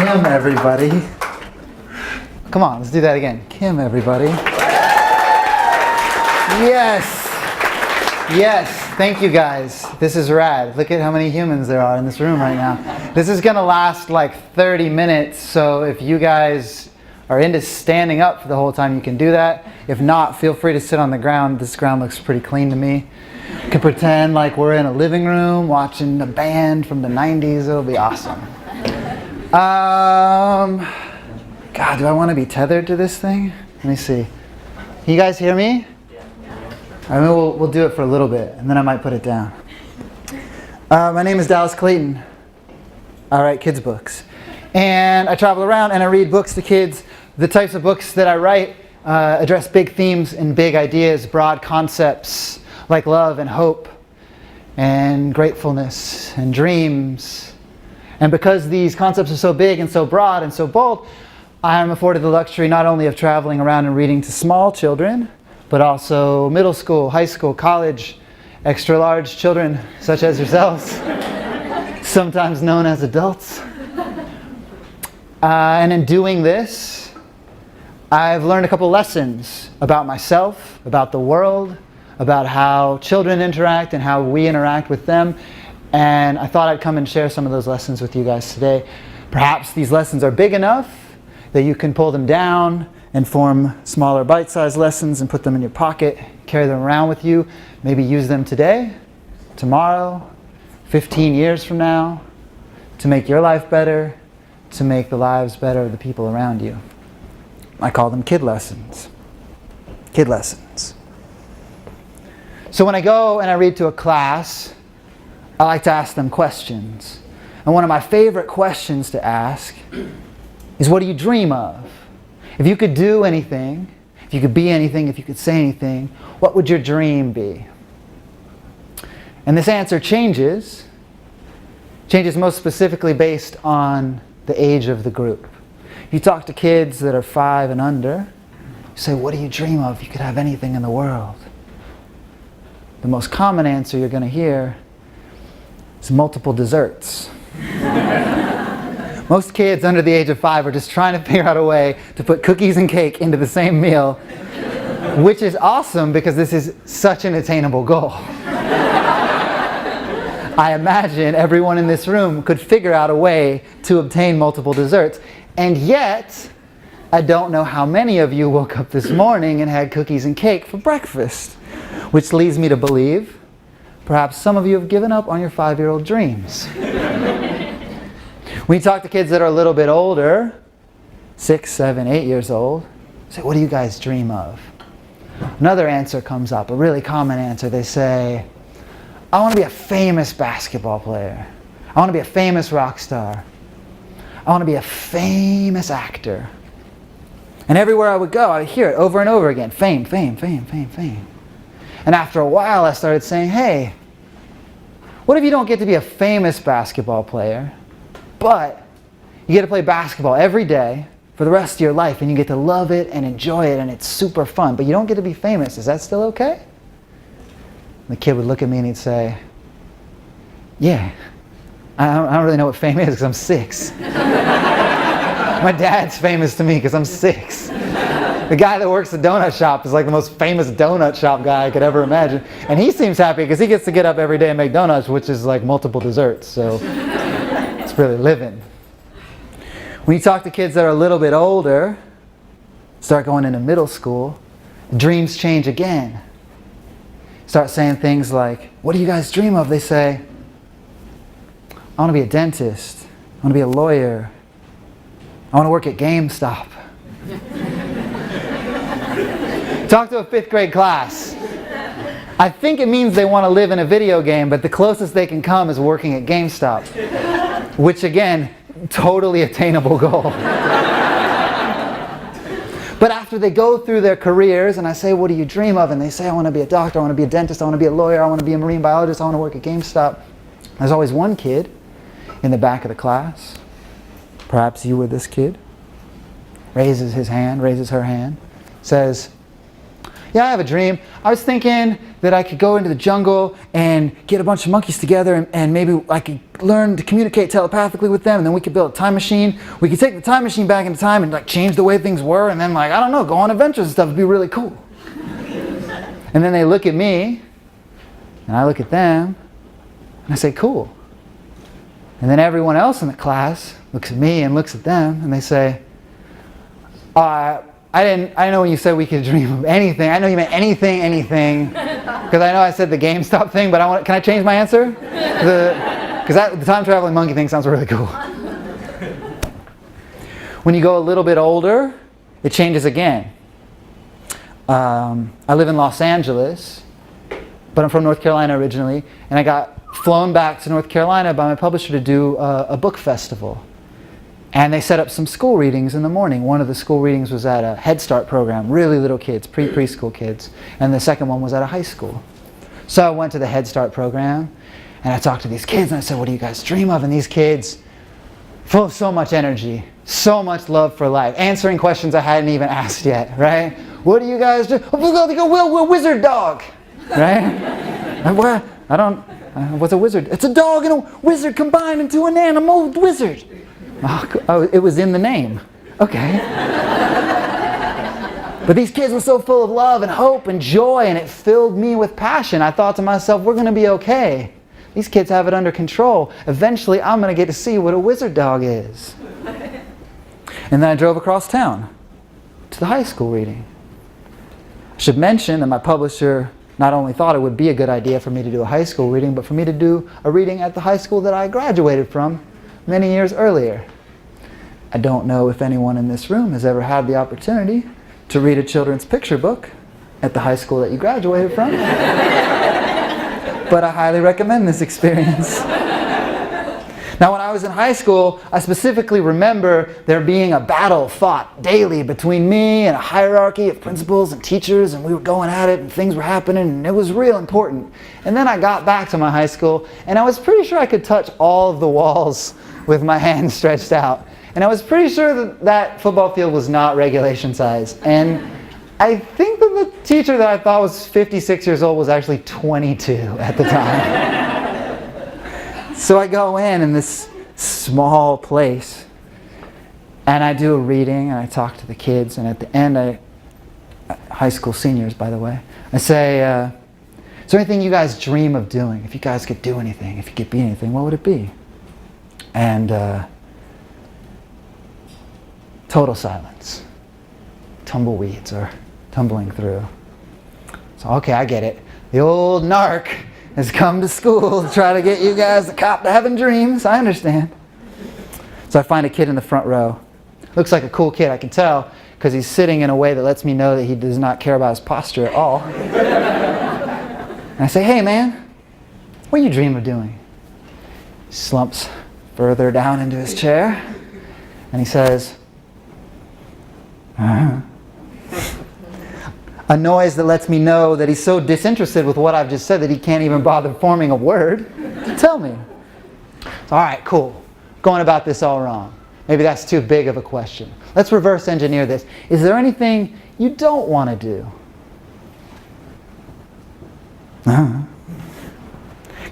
Kim, everybody. Come on, let's do that again. Kim, everybody. Yes. Yes. Thank you, guys. This is rad. Look at how many humans there are in this room right now. This is going to last like 30 minutes, so if you guys are into standing up for the whole time, you can do that. If not, feel free to sit on the ground. This ground looks pretty clean to me. You can pretend like we're in a living room watching a band from the 90s. It'll be awesome. God, do I want to be tethered to this thing? Let me see. Can you guys hear me? I mean, we'll do it for a little bit, and then I might put it down. My name is Clayton. I write kids' books. And I travel around and I read books to kids. The types of books that I write address big themes and big ideas, broad concepts like love and hope and gratefulness and dreams. And because these concepts are so big and so broad and so bold, I am afforded the luxury not only of traveling around and reading to small children, but also middle school, high school, college, extra large children such as yourselves, sometimes known as adults. And in doing this, I've learned a couple lessons about myself, about the world, about how children interact and how we interact with them. And I thought I'd come and share some of those lessons with you guys today. Perhaps these lessons are big enough that you can pull them down and form smaller bite-sized lessons and put them in your pocket, carry them around with you, maybe use them today, tomorrow, 15 years from now, to make your life better, to make the lives better of the people around you. I call them kid lessons. Kid lessons. So when I go and I read to a class, I like to ask them questions. And one of my favorite questions to ask is, what do you dream of? If you could do anything, if you could be anything, if you could say anything, what would your dream be? And this answer changes most specifically based on the age of the group. If you talk to kids that are 5 and under, you say, what do you dream of if you could have anything in the world? The most common answer you're going to hear is multiple desserts. Most kids under the age of 5 are just trying to figure out a way to put cookies and cake into the same meal, which is awesome because this is such an attainable goal. I imagine everyone in this room could figure out a way to obtain multiple desserts, and yet I don't know how many of you woke up this morning and had cookies and cake for breakfast, which leads me to believe perhaps some of you have given up on your 5-year-old dreams. When you talk to kids that are a little bit older, 6, 7, 8 years old, say, what do you guys dream of? Another answer comes up, a really common answer. They say, I want to be a famous basketball player. I want to be a famous rock star. I want to be a famous actor. And everywhere I would go, I would hear it over and over again. Fame, fame, fame, fame, fame. And after a while, I started saying, hey, what if you don't get to be a famous basketball player, but you get to play basketball every day for the rest of your life, and you get to love it and enjoy it, and it's super fun, but you don't get to be famous. Is that still okay? And the kid would look at me and he'd say, yeah, I don't really know what fame is because I'm 6. My dad's famous to me because I'm 6. The guy that works the donut shop is like the most famous donut shop guy I could ever imagine. And he seems happy because he gets to get up every day and make donuts, which is like multiple desserts. So it's really living. When you talk to kids that are a little bit older, start going into middle school, dreams change again. Start saying things like, what do you guys dream of? They say, I want to be a dentist. I want to be a lawyer. I want to work at GameStop. Talk to a 5th grade class. I think it means they want to live in a video game, but the closest they can come is working at GameStop. Which again, totally attainable goal. But after they go through their careers and I say, what do you dream of? And they say, I want to be a doctor, I want to be a dentist, I want to be a lawyer, I want to be a marine biologist, I want to work at GameStop. There's always one kid in the back of the class, perhaps you were this kid, raises his hand, raises her hand, says, yeah, I have a dream. I was thinking that I could go into the jungle and get a bunch of monkeys together and maybe I could learn to communicate telepathically with them, and then we could build a time machine. We could take the time machine back into time and like change the way things were, and then like, I don't know, go on adventures and stuff. It'd be really cool. And then they look at me and I look at them and I say, cool. And then everyone else in the class looks at me and looks at them and they say, I didn't know when you said we could dream of anything. I know you meant anything. Because I know I said the GameStop thing, but can I change my answer? Because the time traveling monkey thing sounds really cool. When you go a little bit older, it changes again. I live in Los Angeles, but I'm from North Carolina originally, and I got flown back to North Carolina by my publisher to do a book festival. And they set up some school readings in the morning. One of the school readings was at a Head Start program, really little kids, preschool kids. And the second one was at a high school. So I went to the Head Start program, and I talked to these kids, and I said, what do you guys dream of? And these kids, full of so much energy, so much love for life, answering questions I hadn't even asked yet, right? What do you guys do? Oh, we're wizard dog, right? What? What's a wizard? It's a dog and a wizard combined into an animal wizard. Oh, it was in the name. Okay. But these kids were so full of love and hope and joy, and it filled me with passion. I thought to myself, we're going to be okay. These kids have it under control. Eventually, I'm going to get to see what a wizard dog is. And then I drove across town to the high school reading. I should mention that my publisher not only thought it would be a good idea for me to do a high school reading, but for me to do a reading at the high school that I graduated from many years earlier. I don't know if anyone in this room has ever had the opportunity to read a children's picture book at the high school that you graduated from. But I highly recommend this experience. Now, when I was in high school, I specifically remember there being a battle fought daily between me and a hierarchy of principals and teachers, and we were going at it and things were happening and it was real important. And then I got back to my high school and I was pretty sure I could touch all of the walls with my hands stretched out. And I was pretty sure that that football field was not regulation size. And I think that the teacher that I thought was 56 years old was actually 22 at the time. So I go in this small place and I do a reading and I talk to the kids, and at the end, high school seniors by the way, I say, is there anything you guys dream of doing? If you guys could do anything, if you could be anything, what would it be? And total silence. Tumbleweeds are tumbling through. So okay, I get it. The old narc has come to school to try to get you guys to cop to having dreams. I understand. So I find a kid in the front row. Looks like a cool kid, I can tell, because he's sitting in a way that lets me know that he does not care about his posture at all. And I say, hey man, what do you dream of doing? He slumps further down into his chair and he says, a noise that lets me know that he's so disinterested with what I've just said that he can't even bother forming a word to tell me. So, all right, cool. Going about this all wrong. Maybe that's too big of a question. Let's reverse engineer this. Is there anything you don't want to do?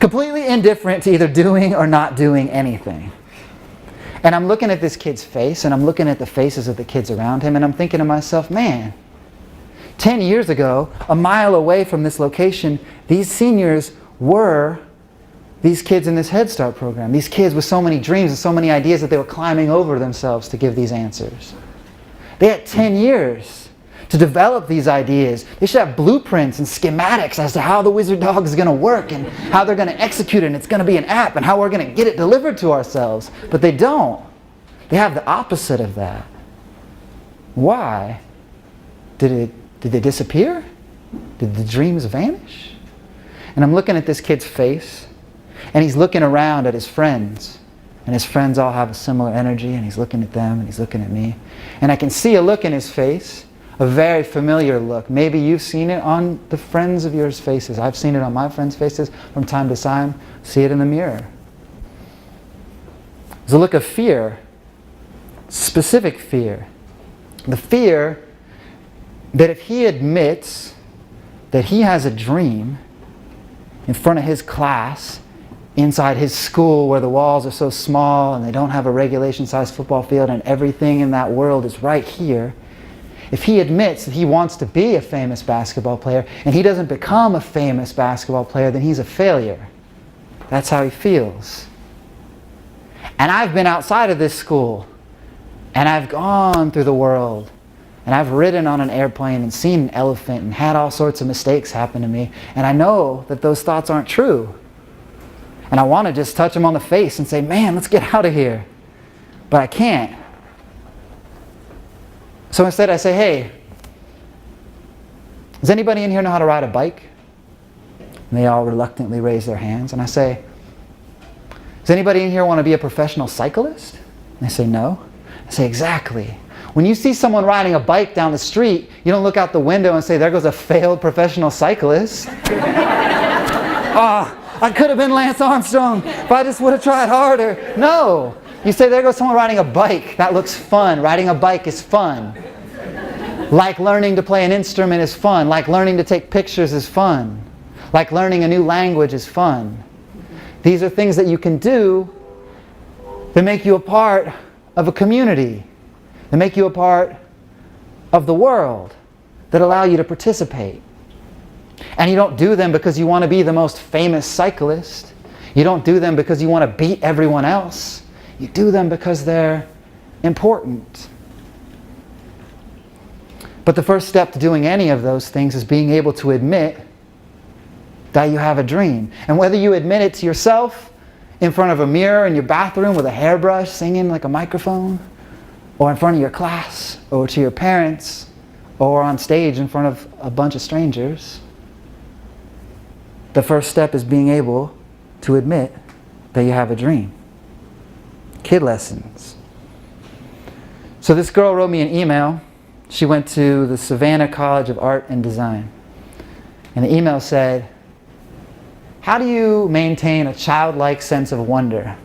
Completely indifferent to either doing or not doing anything. And I'm looking at this kid's face, and I'm looking at the faces of the kids around him, and I'm thinking to myself, man, 10 years ago, a mile away from this location, these seniors were these kids in this Head Start program. These kids with so many dreams and so many ideas that they were climbing over themselves to give these answers. They had 10 years to develop these ideas. They should have blueprints and schematics as to how the wizard dog is going to work and how they're going to execute it, and it's going to be an app, and how we're going to get it delivered to ourselves. But they don't. They have the opposite of that. Why? Did they disappear? Did the dreams vanish? And I'm looking at this kid's face, and he's looking around at his friends, and his friends all have a similar energy, and he's looking at them and he's looking at me. And I can see a look in his face, a very familiar look. Maybe you've seen it on the friends of yours' faces. I've seen it on my friends' faces from time to time. See it in the mirror. There's a look of fear, specific fear. The fear that if he admits that he has a dream in front of his class, inside his school where the walls are so small and they don't have a regulation-sized football field and everything in that world is right here, if he admits that he wants to be a famous basketball player and he doesn't become a famous basketball player, then he's a failure. That's how he feels. And I've been outside of this school, and I've gone through the world, and I've ridden on an airplane and seen an elephant and had all sorts of mistakes happen to me, and I know that those thoughts aren't true. And I want to just touch him on the face and say, man, let's get out of here. But I can't. So instead I say, hey, does anybody in here know how to ride a bike? And they all reluctantly raise their hands. And I say, does anybody in here want to be a professional cyclist? And they say, no. I say, exactly. When you see someone riding a bike down the street, you don't look out the window and say, there goes a failed professional cyclist. I could have been Lance Armstrong if I just would have tried harder. No. You say, there goes someone riding a bike. That looks fun. Riding a bike is fun. Like learning to play an instrument is fun. Like learning to take pictures is fun. Like learning a new language is fun. These are things that you can do that make you a part of a community, that make you a part of the world, that allow you to participate. And you don't do them because you want to be the most famous cyclist. You don't do them because you want to beat everyone else. You do them because they're important. But the first step to doing any of those things is being able to admit that you have a dream. And whether you admit it to yourself in front of a mirror in your bathroom with a hairbrush singing like a microphone, or in front of your class, or to your parents, or on stage in front of a bunch of strangers, the first step is being able to admit that you have a dream. Kid lessons. So this girl wrote me an email. She went to the Savannah College of Art and Design. And the email said, how do you maintain a childlike sense of wonder?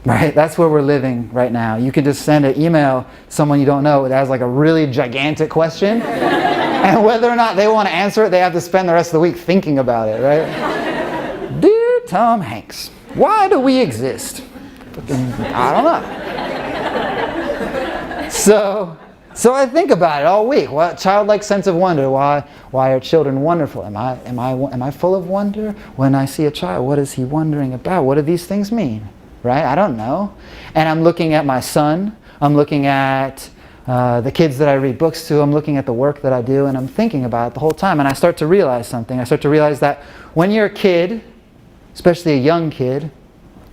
Right? That's where we're living right now. You can just send an email to someone you don't know that has like a really gigantic question. And whether or not they want to answer it, they have to spend the rest of the week thinking about it, right? Dear Tom Hanks, why do we exist? I don't know. So I think about it all week. What childlike sense of wonder? Why are children wonderful? Am I full of wonder when I see a child? What is he wondering about? What do these things mean? Right? I don't know. And I'm looking at my son. I'm looking at the kids that I read books to. I'm looking at the work that I do, and I'm thinking about it the whole time. And I start to realize something. I start to realize that when you're a kid, especially a young kid,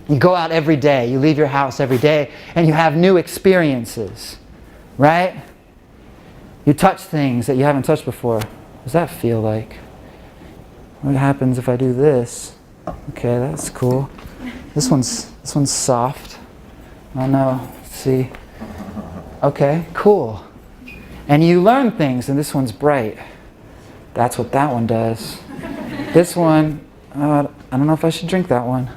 you go out every day. You leave your house every day, and you have new experiences. Right? You touch things that you haven't touched before. What does that feel like? What happens if I do this? Okay, that's cool. This one's soft. Oh no, let's see. Okay, cool. And you learn things, and this one's bright. That's what that one does. This one, I don't know if I should drink that one.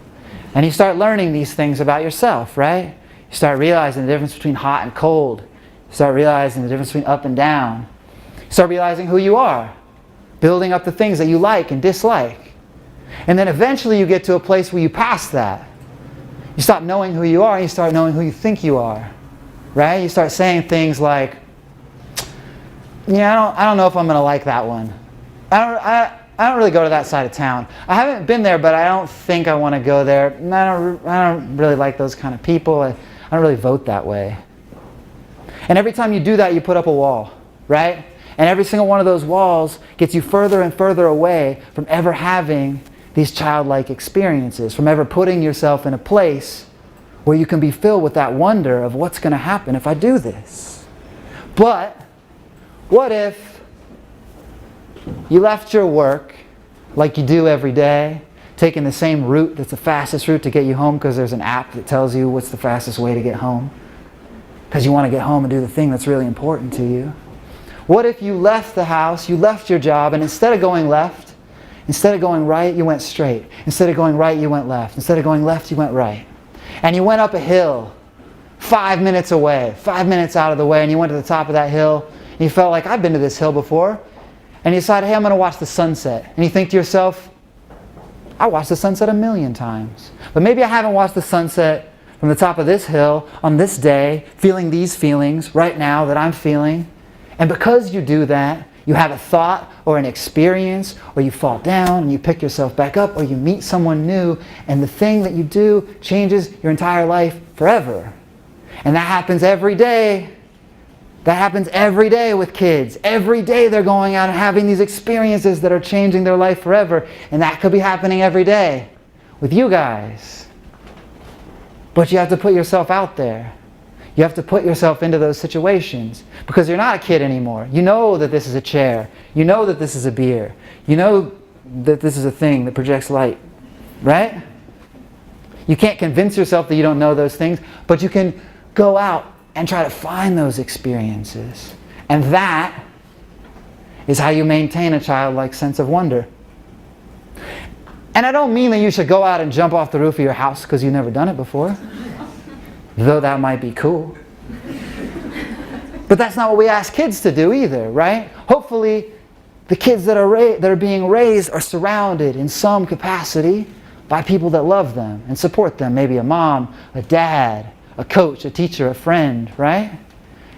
And you start learning these things about yourself, right? You start realizing the difference between hot and cold. You start realizing the difference between up and down. You start realizing who you are, building up the things that you like and dislike. And then eventually you get to a place where you pass that. You stop knowing who you are and you start knowing who you think you are. Right? You start saying things like, yeah, I don't know if I'm going to like that one. I don't really go to that side of town. I haven't been there, but I don't think I want to go there. I don't really like those kind of people. I don't really vote that way. And every time you do that, you put up a wall, right? And every single one of those walls gets you further and further away from ever having these childlike experiences, from ever putting yourself in a place where you can be filled with that wonder of what's going to happen if I do this. But what if you left your work like you do every day, taking the same route that's the fastest route to get you home because there's an app that tells you what's the fastest way to get home? Because you want to get home and do the thing that's really important to you. What if you left the house, you left your job, and instead of going left, instead of going right, you went straight. Instead of going right, you went left. Instead of going left, you went right. And you went up a hill 5 minutes away, 5 minutes out of the way, and you went to the top of that hill, and you felt like, I've been to this hill before. And you decided, hey, I'm going to watch the sunset. And you think to yourself, I watched the sunset 1,000,000 times. But maybe I haven't watched the sunset from the top of this hill on this day, feeling these feelings right now that I'm feeling. And because you do that, you have a thought or an experience, or you fall down and you pick yourself back up, or you meet someone new, and the thing that you do changes your entire life forever. And that happens every day. That happens every day with kids. Every day they're going out and having these experiences that are changing their life forever. And that could be happening every day with you guys. But you have to put yourself out there. You have to put yourself into those situations. Because you're not a kid anymore. You know that this is a chair. You know that this is a beer. You know that this is a thing that projects light. Right? You can't convince yourself that you don't know those things. But you can go out and try to find those experiences. And that is how you maintain a childlike sense of wonder. And I don't mean that you should go out and jump off the roof of your house because you've never done it before. Though that might be cool. But that's not what we ask kids to do either, right? Hopefully, the kids that are being raised are surrounded in some capacity by people that love them and support them. Maybe a mom, a dad, a coach, a teacher, a friend, right?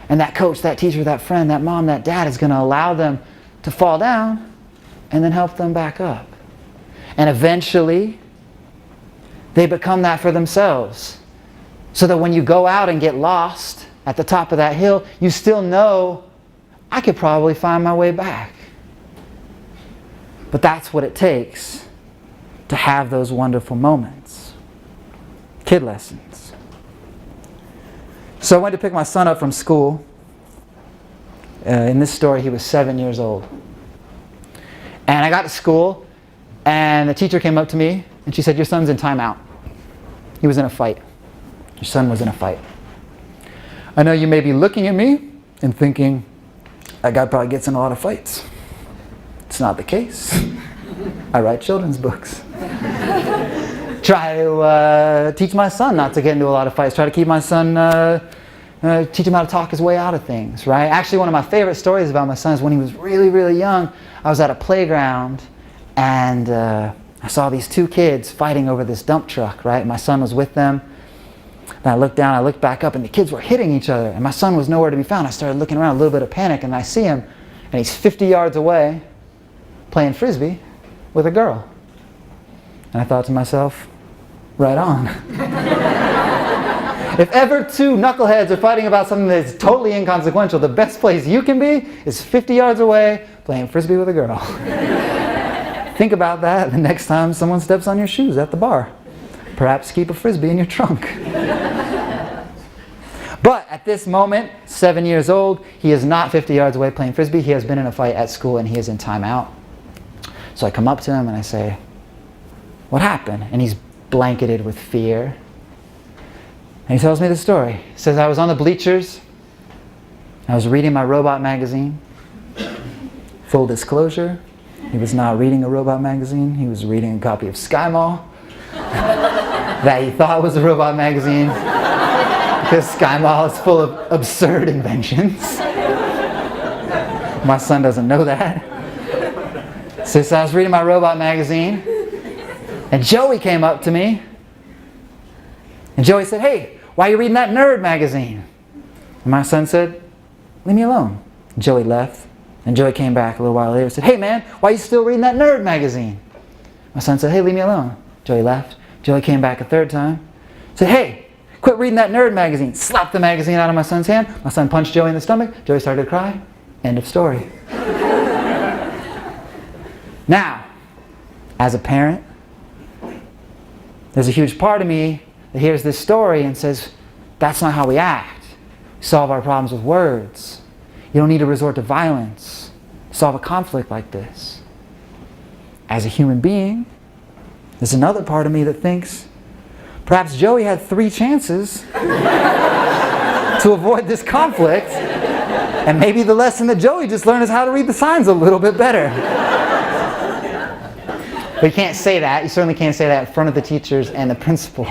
And that coach, that teacher, that friend, that mom, that dad is going to allow them to fall down and then help them back up. And eventually, they become that for themselves. So that when you go out and get lost at the top of that hill, you still know, I could probably find my way back. But that's what it takes to have those wonderful moments. Kid lessons. So I went to pick my son up from school. In this story, he was 7 years old. And I got to school, and the teacher came up to me, and she said, your son's in timeout. He was in a fight. Your son was in a fight. I know you may be looking at me and thinking, that guy probably gets in a lot of fights. It's not the case. I write children's books. Try to teach my son not to get into a lot of fights. Try to keep my son, teach him how to talk his way out of things, right? Actually, one of my favorite stories about my son is when he was really, really young, I was at a playground and I saw these two kids fighting over this dump truck, right? My son was with them. And I looked down, I looked back up, and the kids were hitting each other. And my son was nowhere to be found. I started looking around, a little bit of panic, and I see him, and he's 50 yards away playing Frisbee with a girl. And I thought to myself, right on. If ever two knuckleheads are fighting about something that's totally inconsequential, the best place you can be is 50 yards away playing Frisbee with a girl. Think about that the next time someone steps on your shoes at the bar. Perhaps keep a Frisbee in your trunk. But at this moment, 7 years old, he is not 50 yards away playing Frisbee. He has been in a fight at school and he is in timeout. So I come up to him and I say, what happened? And he's blanketed with fear. And he tells me the story. He says, I was on the bleachers. I was reading my robot magazine. Full disclosure, he was not reading a robot magazine. He was reading a copy of Sky Mall that he thought was a robot magazine because Sky Mall is full of absurd inventions. My son doesn't know that. So I was reading my robot magazine and Joey came up to me and Joey said, hey, why are you reading that nerd magazine? And my son said, leave me alone. And Joey left and Joey came back a little while later and said, hey man, why are you still reading that nerd magazine? My son said, hey, leave me alone. Joey left. Joey came back a third time. Said, hey, quit reading that nerd magazine. Slapped the magazine out of my son's hand. My son punched Joey in the stomach. Joey started to cry. End of story. Now, as a parent, there's a huge part of me that hears this story and says, that's not how we act. We solve our problems with words. You don't need to resort to violence to solve a conflict like this. As a human being, There's another part of me that thinks perhaps Joey had 3 chances to avoid this conflict, and maybe the lesson that Joey just learned is how to read the signs a little bit better. But you can't say that. You certainly can't say that in front of the teachers and the principal.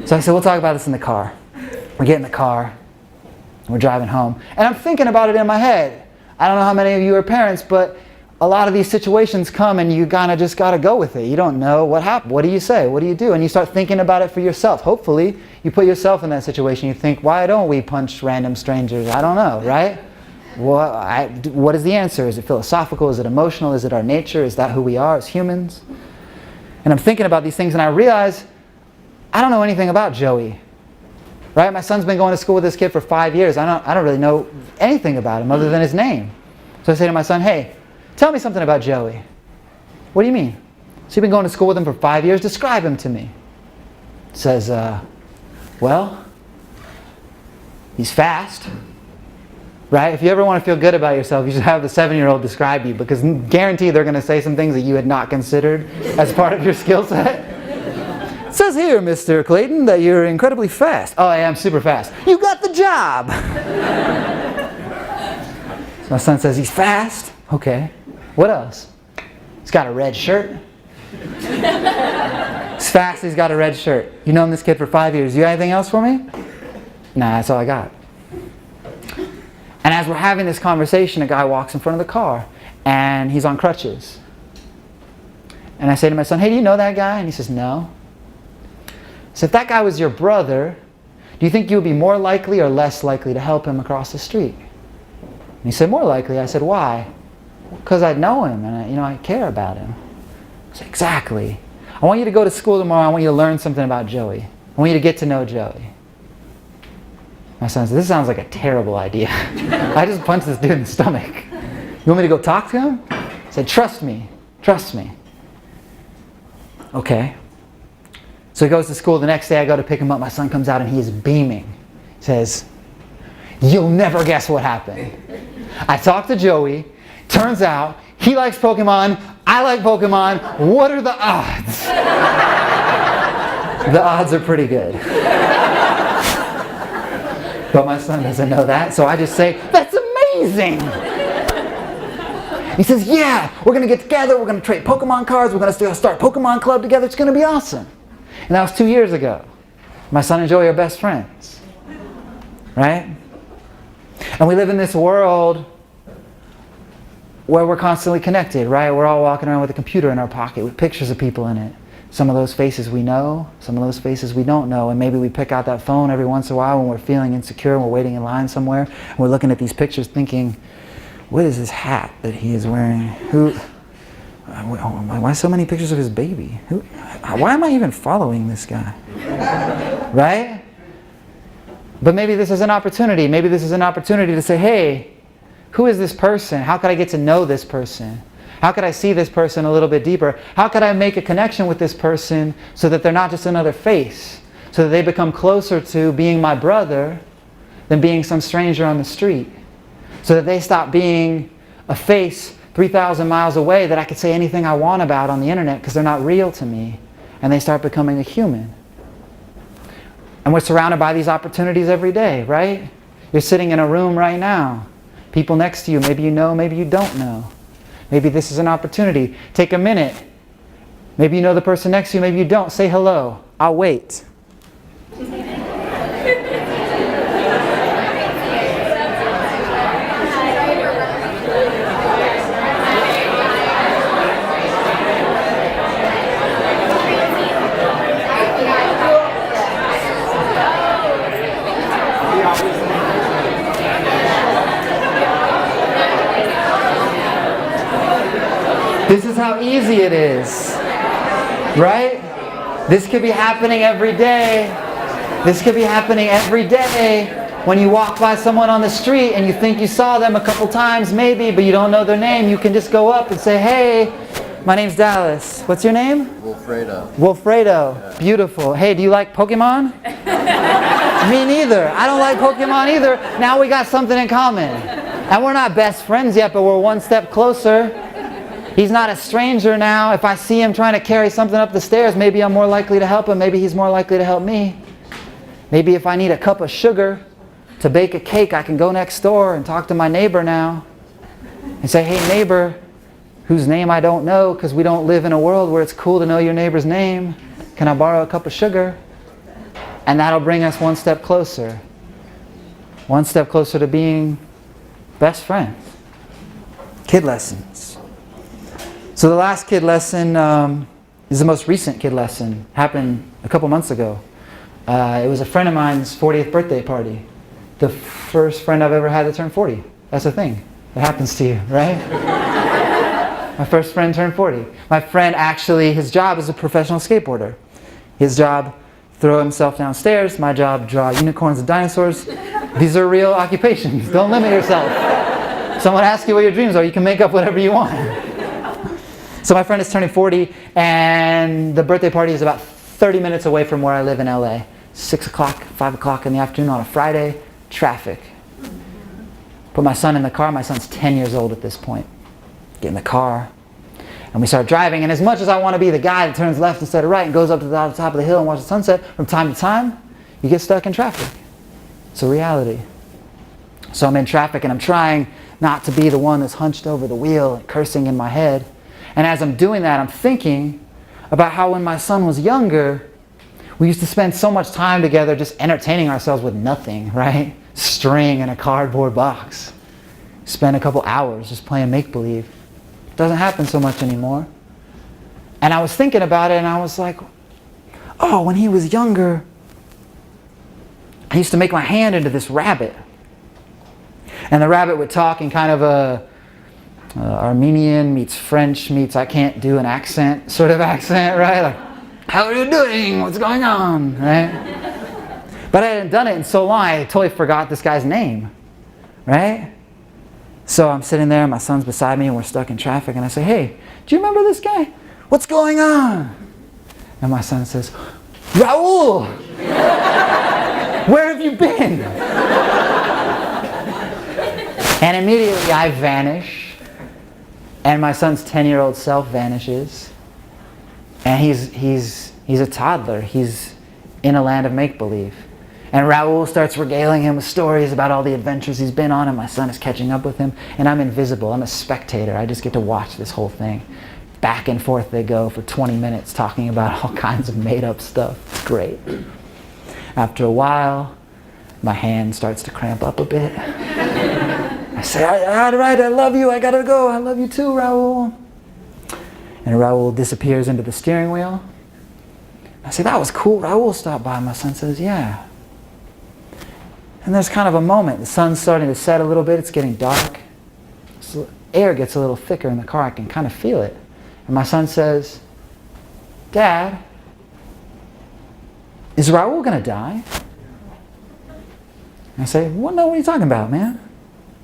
So I said, we'll talk about this in the car. We get in the car, and we're driving home. And I'm thinking about it in my head. I don't know how many of you are parents, but a lot of these situations come and you kind of just got to go with it. You don't know what happened. What do you say? What do you do? And you start thinking about it for yourself. Hopefully, you put yourself in that situation. You think, why don't we punch random strangers? I don't know, right? What is the answer? Is it philosophical? Is it emotional? Is it our nature? Is that who we are as humans? And I'm thinking about these things and I realize I don't know anything about Joey. Right? My son's been going to school with this kid for 5 years. I don't really know anything about him other than his name. So I say to my son, hey, tell me something about Joey. What do you mean? So you've been going to school with him for 5 years? Describe him to me. Says, well, he's fast. Right? If you ever want to feel good about yourself, you should have the 7-year-old describe you, because guaranteed they're going to say some things that you had not considered as part of your skill set. It says here, Mr. Clayton, that you're incredibly fast. Oh, I am super fast. You got the job! So my son says he's fast. Okay. What else? He's got a red shirt. He's fast, he's got a red shirt. You known this kid for 5 years. You got anything else for me? Nah, that's all I got. And as we're having this conversation, a guy walks in front of the car, and he's on crutches. And I say to my son, hey, do you know that guy? And he says, no. So if that guy was your brother, do you think you would be more likely or less likely to help him across the street? And he said, more likely. I said, why? Because I know him, and I care about him. I said, exactly. I want you to go to school tomorrow. I want you to learn something about Joey. I want you to get to know Joey. My son said, this sounds like a terrible idea. I just punched this dude in the stomach. You want me to go talk to him? I said, trust me. Trust me. Okay. So he goes to school. The next day I go to pick him up. My son comes out and he is beaming. He says, you'll never guess what happened. I talked to Joey. Turns out he likes Pokemon. I like Pokemon. What are the odds? The odds are pretty good. But my son doesn't know that, so I just say, that's amazing! He says, yeah, we're going to get together, we're going to trade Pokemon cards, we're going to start a Pokemon club together, it's going to be awesome. And that was 2 years ago. My son and Joey are best friends. Right? And we live in this world where we're constantly connected, right? We're all walking around with a computer in our pocket with pictures of people in it. Some of those faces we know, some of those faces we don't know, and maybe we pick out that phone every once in a while when we're feeling insecure and we're waiting in line somewhere, and we're looking at these pictures thinking, what is this hat that he is wearing? Why so many pictures of his baby? Why am I even following this guy? Right? But maybe this is an opportunity. Maybe this is an opportunity to say, hey, who is this person? How could I get to know this person? How could I see this person a little bit deeper? How could I make a connection with this person so that they're not just another face? So that they become closer to being my brother than being some stranger on the street. So that they stop being a face 3,000 miles away that I could say anything I want about on the internet because they're not real to me. And they start becoming a human. And we're surrounded by these opportunities every day, right? You're sitting in a room right now. People next to you, maybe you know, maybe you don't know. Maybe this is an opportunity. Take a minute. Maybe you know the person next to you, maybe you don't. Say hello. I'll wait. This is how easy it is, right? This could be happening every day. This could be happening every day when you walk by someone on the street and you think you saw them a couple times maybe, but you don't know their name. You can just go up and say, hey, my name's Dallas. What's your name? Wilfredo. Wilfredo. Yeah. Beautiful. Hey, do you like Pokemon? Me neither. I don't like Pokemon either. Now we got something in common. And we're not best friends yet, but we're one step closer. He's not a stranger now. If I see him trying to carry something up the stairs, maybe I'm more likely to help him. Maybe he's more likely to help me. Maybe if I need a cup of sugar to bake a cake, I can go next door and talk to my neighbor now and say, hey neighbor, whose name I don't know because we don't live in a world where it's cool to know your neighbor's name, can I borrow a cup of sugar? And that'll bring us one step closer. One step closer to being best friends. Kid lessons. So the last kid lesson is the most recent kid lesson. Happened a couple months ago. It was a friend of mine's 40th birthday party. The first friend I've ever had that turned 40. That's a thing. It happens to you, right? My first friend turned 40. My friend actually, his job is a professional skateboarder. His job, throw himself downstairs. My job, draw unicorns and dinosaurs. These are real occupations. Don't limit yourself. Someone asks you what your dreams are, you can make up whatever you want. So my friend is turning 40, and the birthday party is about 30 minutes away from where I live in LA. 6 o'clock, 5 o'clock in the afternoon on a Friday, traffic. Put my son in the car. My son's 10 years old at this point. Get in the car, and we start driving, and as much as I want to be the guy that turns left instead of right and goes up to the top of the hill and watches the sunset, from time to time, you get stuck in traffic. It's a reality. So I'm in traffic, and I'm trying not to be the one that's hunched over the wheel and cursing in my head. And as I'm doing that, I'm thinking about how when my son was younger, we used to spend so much time together just entertaining ourselves with nothing, right? String in a cardboard box. Spend a couple hours just playing make-believe. It doesn't happen so much anymore. And I was thinking about it, and I was like, oh, when he was younger, I used to make my hand into this rabbit. And the rabbit would talk in kind of a Armenian meets French meets I can't do an accent sort of accent, right? Like, how are you doing? What's going on? Right? But I hadn't done it in so long, I totally forgot this guy's name, right? So I'm sitting there, my son's beside me, and we're stuck in traffic, and I say, hey, do you remember this guy? What's going on? And my son says, Raul! Where have you been? And immediately I vanish, and my son's 10-year-old self vanishes, and he's a toddler. He's in a land of make-believe. And Raul starts regaling him with stories about all the adventures he's been on, and my son is catching up with him, and I'm invisible. I'm a spectator. I just get to watch this whole thing. Back and forth they go for 20 minutes talking about all kinds of made-up stuff. It's great. After a while, my hand starts to cramp up a bit. I say, all right, I love you, I gotta go, I love you too, Raul. And Raul disappears into the steering wheel. I say, that was cool, Raul stopped by. My son says, yeah. And there's kind of a moment. The sun's starting to set a little bit, it's getting dark. So air gets a little thicker in the car, I can kind of feel it. And my son says, Dad, is Raul gonna die? And I say, well, no, what are you talking about, man?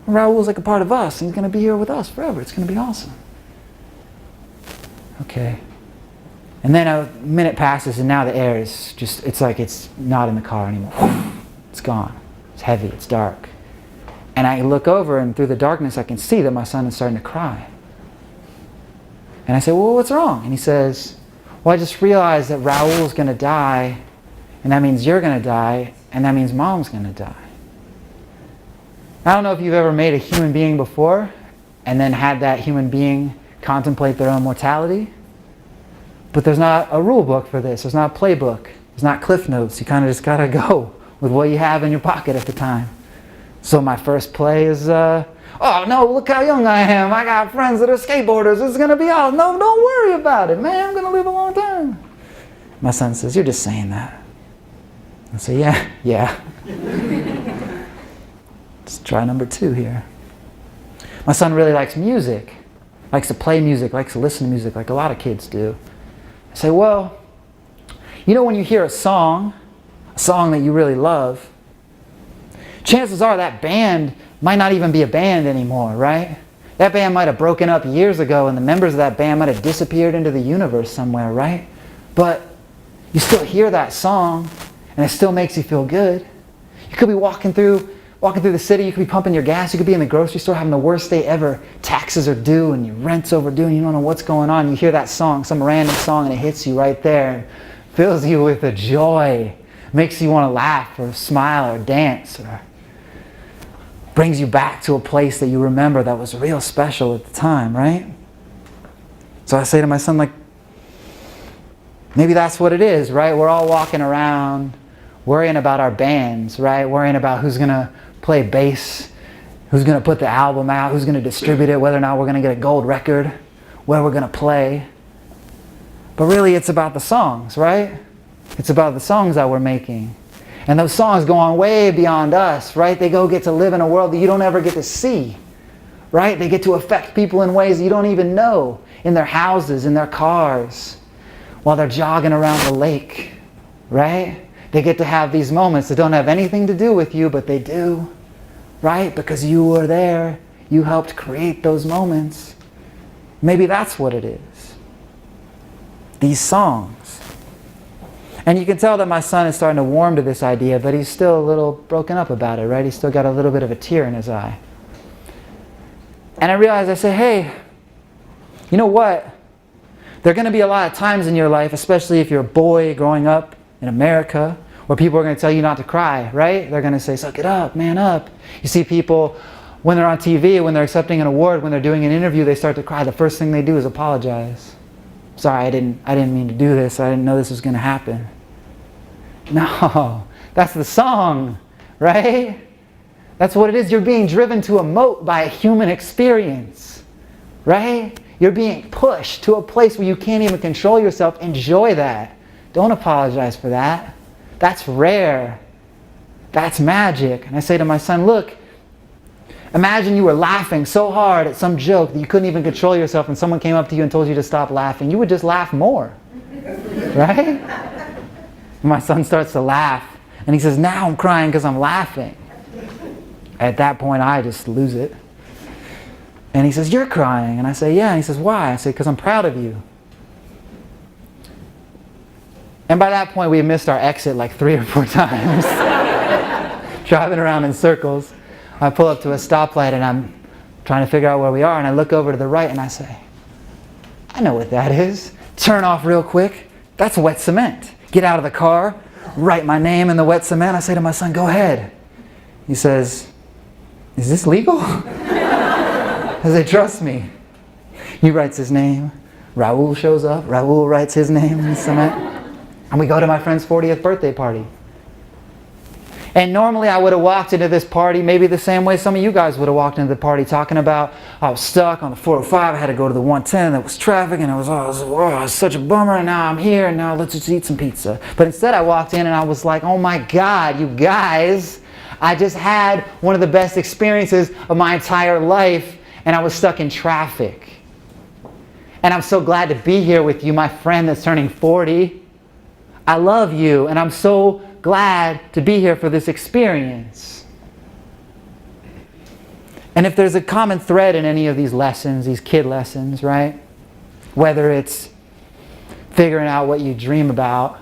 Raul's like a part of us, and he's going to be here with us forever. It's going to be awesome. Okay. And then a minute passes, and now the air is just, it's like it's not in the car anymore. It's gone. It's heavy. It's dark. And I look over, and through the darkness, I can see that my son is starting to cry. And I say, well, what's wrong? And he says, well, I just realized that Raul's going to die, and that means you're going to die, and that means Mom's going to die. I don't know if you've ever made a human being before and then had that human being contemplate their own mortality. But there's not a rule book for this. There's not a playbook. There's not cliff notes. You kind of just got to go with what you have in your pocket at the time. So my first play is, oh no, look how young I am. I got friends that are skateboarders. This is going to be all. No, don't worry about it, man. I'm going to live a long time. My son says, you're just saying that. I say, yeah. Let's try number 2 here. My son really likes music. Likes to play music, likes to listen to music like a lot of kids do. I say, well, you know when you hear a song that you really love, chances are that band might not even be a band anymore, right? That band might have broken up years ago, and the members of that band might have disappeared into the universe somewhere, right? But you still hear that song, and it still makes you feel good. You could be walking through walking through the city, you could be pumping your gas, you could be in the grocery store having the worst day ever. Taxes are due and your rent's overdue and you don't know what's going on. You hear that song, some random song, and it hits you right there and fills you with a joy. Makes you want to laugh or smile or dance, or brings you back to a place that you remember that was real special at the time, right? So I say to my son, like, maybe that's what it is, right? We're all walking around worrying about our bands, right? Worrying about who's going to play bass, who's going to put the album out, who's going to distribute it, whether or not we're going to get a gold record, where we're going to play. But really, it's about the songs, right? It's about the songs that we're making. And those songs go on way beyond us, right? They get to live in a world that you don't ever get to see, right? They get to affect people in ways you don't even know, in their houses, in their cars, while they're jogging around the lake, right? They get to have these moments that don't have anything to do with you, but they do, right? Because you were there. You helped create those moments. Maybe that's what it is. These songs. And you can tell that my son is starting to warm to this idea, but he's still a little broken up about it, right? He's still got a little bit of a tear in his eye. And I realized, I say, hey, you know what? There are going to be a lot of times in your life, especially if you're a boy growing up in America, where people are going to tell you not to cry, right? They're going to say, suck it up, man up. You see people, when they're on TV, when they're accepting an award, when they're doing an interview, they start to cry. The first thing they do is apologize. Sorry, I didn't mean to do this. I didn't know this was going to happen. No, that's the song, right? That's what it is. You're being driven to emote by a human experience, right? You're being pushed to a place where you can't even control yourself. Enjoy that. Don't apologize for that. That's rare. That's magic. And I say to my son, look, imagine you were laughing so hard at some joke that you couldn't even control yourself and someone came up to you and told you to stop laughing. You would just laugh more, right? And my son starts to laugh and he says, now I'm crying because I'm laughing. At that point, I just lose it. And he says, you're crying. And I say, yeah. And he says, why? I say, because I'm proud of you. And by that point, we had missed our exit like 3 or 4 times. Driving around in circles. I pull up to a stoplight and I'm trying to figure out where we are. And I look over to the right and I say, I know what that is. Turn off real quick. That's wet cement. Get out of the car. Write my name in the wet cement. I say to my son, go ahead. He says, is this legal? I say, trust me. He writes his name. Raul shows up. Raul writes his name in the cement. And we go to my friend's 40th birthday party. And normally I would have walked into this party maybe the same way some of you guys would have walked into the party, talking about I was stuck on the 405, I had to go to the 110, there was traffic, and it was such a bummer, and now I'm here, and now let's just eat some pizza. But instead I walked in and I was like, oh my God, you guys, I just had one of the best experiences of my entire life, and I was stuck in traffic. And I'm so glad to be here with you, my friend that's turning 40. I love you, and I'm so glad to be here for this experience. And if there's a common thread in any of these lessons, these kid lessons, right? Whether it's figuring out what you dream about,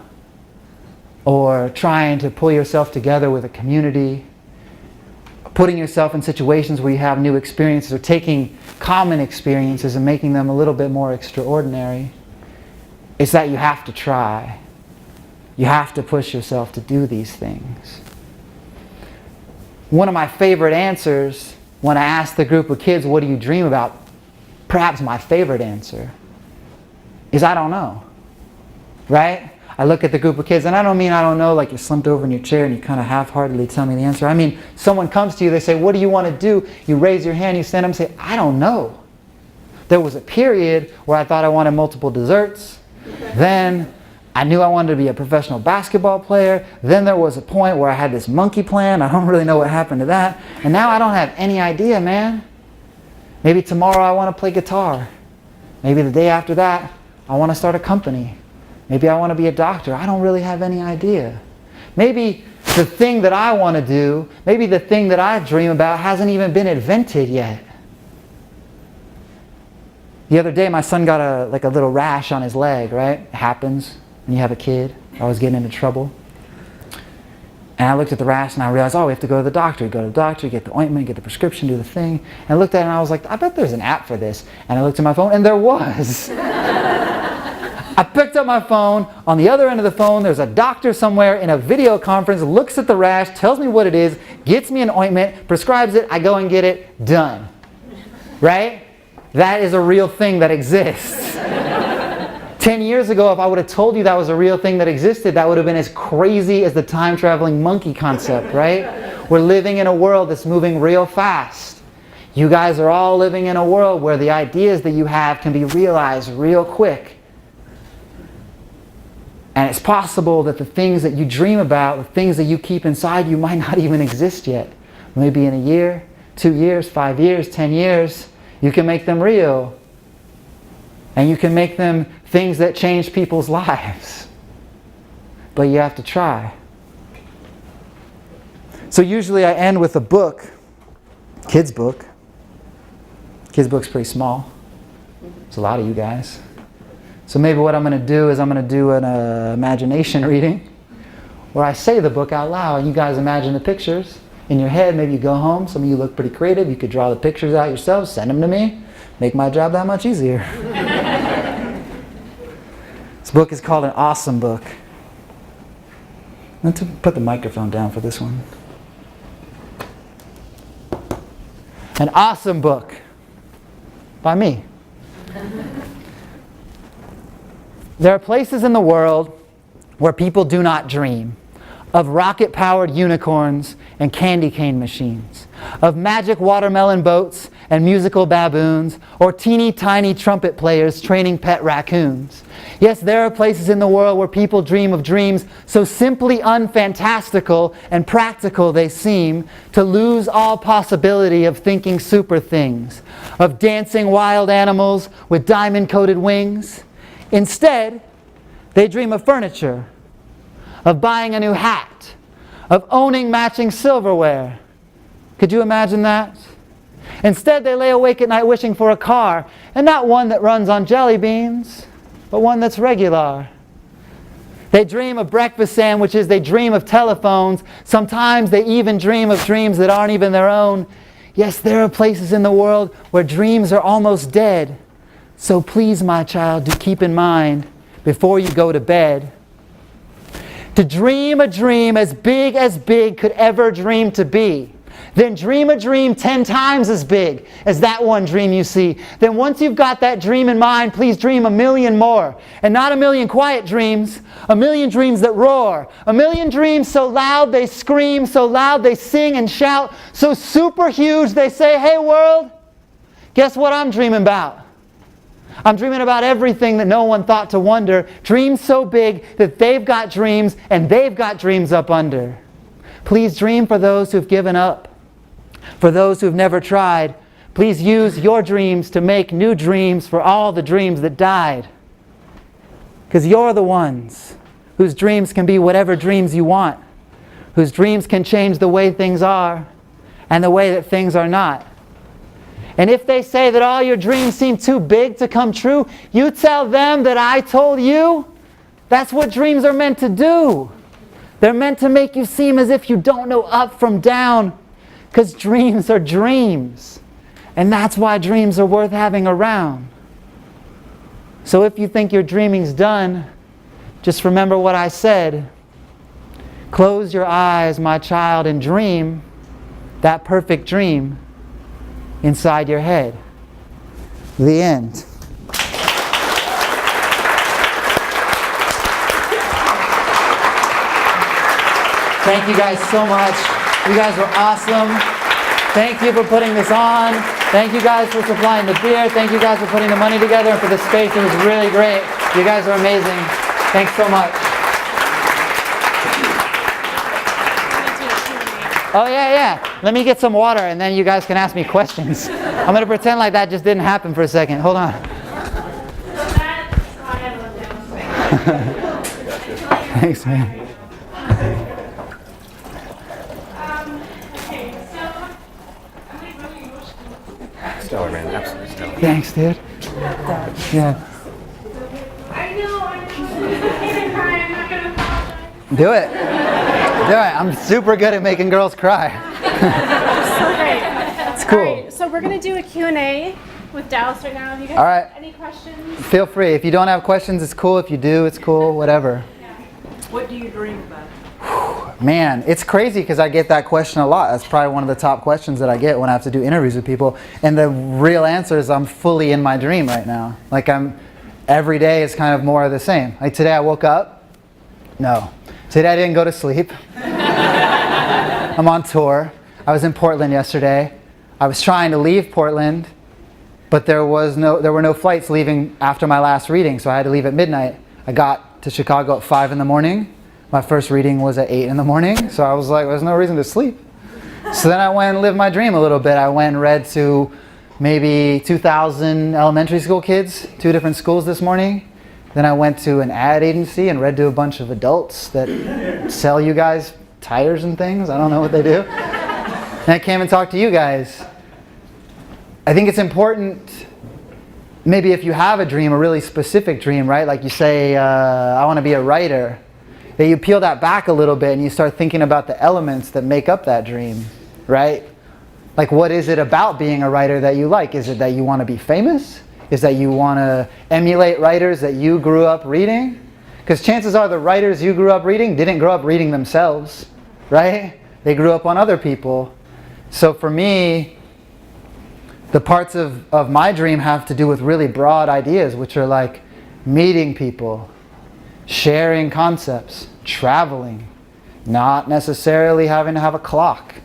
or trying to pull yourself together with a community, putting yourself in situations where you have new experiences, or taking common experiences and making them a little bit more extraordinary, it's that you have to try. You have to push yourself to do these things. One of my favorite answers when I ask the group of kids, what do you dream about? Perhaps my favorite answer is, I don't know. Right? I look at the group of kids, and I don't mean I don't know like you're slumped over in your chair and you kind of half-heartedly tell me the answer. I mean, someone comes to you, they say, what do you want to do? You raise your hand, you stand up and say, I don't know. There was a period where I thought I wanted multiple desserts. Then I knew I wanted to be a professional basketball player. Then there was a point where I had this monkey plan. I don't really know what happened to that. And now I don't have any idea, man. Maybe tomorrow I want to play guitar. Maybe the day after that, I want to start a company. Maybe I want to be a doctor. I don't really have any idea. Maybe the thing that I want to do, maybe the thing that I dream about hasn't even been invented yet. The other day, my son got a little rash on his leg, right? It happens when you have a kid. I was getting into trouble. And I looked at the rash and I realized, oh, we have to go to the doctor. You go to the doctor, get the ointment, get the prescription, do the thing. And I looked at it and I was like, I bet there's an app for this. And I looked at my phone and there was. I picked up my phone. On the other end of the phone, there's a doctor somewhere in a video conference, looks at the rash, tells me what it is, gets me an ointment, prescribes it, I go and get it, done. Right? That is a real thing that exists. 10 years ago, if I would have told you that was a real thing that existed, that would have been as crazy as the time-traveling monkey concept, right? We're living in a world that's moving real fast. You guys are all living in a world where the ideas that you have can be realized real quick. And it's possible that the things that you dream about, the things that you keep inside you might not even exist yet. Maybe in a year, 2 years, 5 years, 10 years, you can make them real. And you can make them things that change people's lives. But you have to try. So usually I end with a book, kid's book. Kid's book's pretty small. It's a lot of you guys. So maybe what I'm going to do is I'm going to do an imagination reading where I say the book out loud and you guys imagine the pictures in your head. Maybe you go home. Some of you look pretty creative. You could draw the pictures out yourselves, send them to me. Make my job that much easier. This book is called An Awesome Book. Let's put the microphone down for this one. An Awesome Book by me. There are places in the world where people do not dream of rocket-powered unicorns and candy cane machines, of magic watermelon boats and musical baboons, or teeny tiny trumpet players training pet raccoons. Yes, there are places in the world where people dream of dreams so simply unfantastical and practical they seem to lose all possibility of thinking super things, of dancing wild animals with diamond-coated wings. Instead, they dream of furniture, of buying a new hat, of owning matching silverware. Could you imagine that? Instead, they lay awake at night wishing for a car, and not one that runs on jelly beans, but one that's regular. They dream of breakfast sandwiches, they dream of telephones. Sometimes they even dream of dreams that aren't even their own. Yes, there are places in the world where dreams are almost dead. So please, my child, do keep in mind before you go to bed. To dream a dream as big could ever dream to be. Then dream a dream 10 times as big as that one dream you see. Then once you've got that dream in mind, please dream 1,000,000 more. And not 1,000,000 quiet dreams, 1,000,000 dreams that roar. 1,000,000 dreams so loud they scream, so loud they sing and shout, so super huge they say, hey world, guess what I'm dreaming about? I'm dreaming about everything that no one thought to wonder. Dreams so big that they've got dreams and they've got dreams up under. Please dream for those who've given up. For those who've never tried. Please use your dreams to make new dreams for all the dreams that died. Because you're the ones whose dreams can be whatever dreams you want. Whose dreams can change the way things are and the way that things are not. And if they say that all your dreams seem too big to come true, you tell them that I told you that's what dreams are meant to do. They're meant to make you seem as if you don't know up from down, because dreams are dreams. And that's why dreams are worth having around. So if you think your dreaming's done, just remember what I said. Close your eyes, my child, and dream that perfect dream inside your head. The end. Thank you guys so much. You guys were awesome. Thank you for putting this on. Thank you guys for supplying the beer. Thank you guys for putting the money together and for the space. It was really great. You guys are amazing. Thanks so much. Oh, yeah. Let me get some water and then you guys can ask me questions. I'm going to pretend like that just didn't happen for a second. Hold on. Thanks, man. Stellar, man. Absolutely stellar. Thanks, dude. Yeah. I know. I'm not going to apologize. Do it. doing? I'm super good at making girls cry. So great. It's cool. All right, so we're going to do a Q&A with Dallas right now. Have you guys All right. have any questions? Feel free. If you don't have questions, it's cool. If you do, it's cool. Whatever. What do you dream about? Man, it's crazy because I get that question a lot. That's probably one of the top questions that I get when I have to do interviews with people. And the real answer is I'm fully in my dream right now. Like every day is kind of more of the same. Like today I woke up. No. Today I didn't go to sleep. I'm on tour. I was in Portland yesterday. I was trying to leave Portland, but there were no flights leaving after my last reading, so I had to leave at midnight. I got to Chicago at 5 in the morning. My first reading was at 8 in the morning, so I was like, there's no reason to sleep. So then I went and lived my dream a little bit. I went and read to maybe 2,000 elementary school kids, 2 different schools this morning. Then I went to an ad agency and read to a bunch of adults that sell you guys tires and things. I don't know what they do. And I came and talked to you guys. I think it's important, maybe if you have a dream, a really specific dream, right? Like you say, I want to be a writer. That you peel that back a little bit and you start thinking about the elements that make up that dream, right? Like what is it about being a writer that you like? Is it that you want to be famous? Is that you want to emulate writers that you grew up reading? Because chances are the writers you grew up reading didn't grow up reading themselves, right? They grew up on other people. So for me, the parts of my dream have to do with really broad ideas, which are like meeting people, sharing concepts, traveling, not necessarily having to have a clock,